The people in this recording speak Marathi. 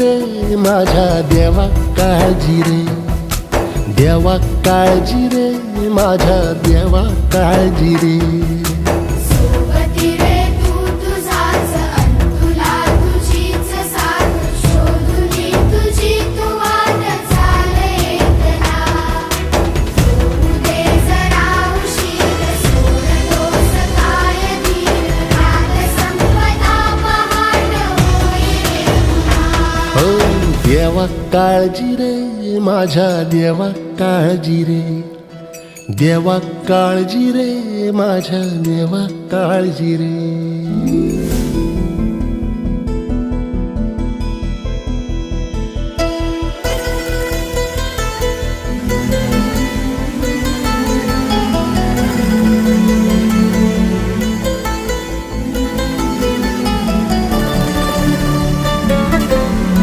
रे माझ्या देवा काळजी रे, देवा काळजी रे माझ्या देवा काळजी रे. सोबती रे तू तुझाच अंतुला तुझीच साथ, शोधुनी तुझी तू वाट चाल एकला. होऊ दे जरा उशीर, सोड दोष काय धीर, रात संपदा पहाट होई रे पुन्हा. हो देवा काळजी रे माझ्या देवा काळजी रे, देवा काळजी रे माझ्या देवा काळजी रे.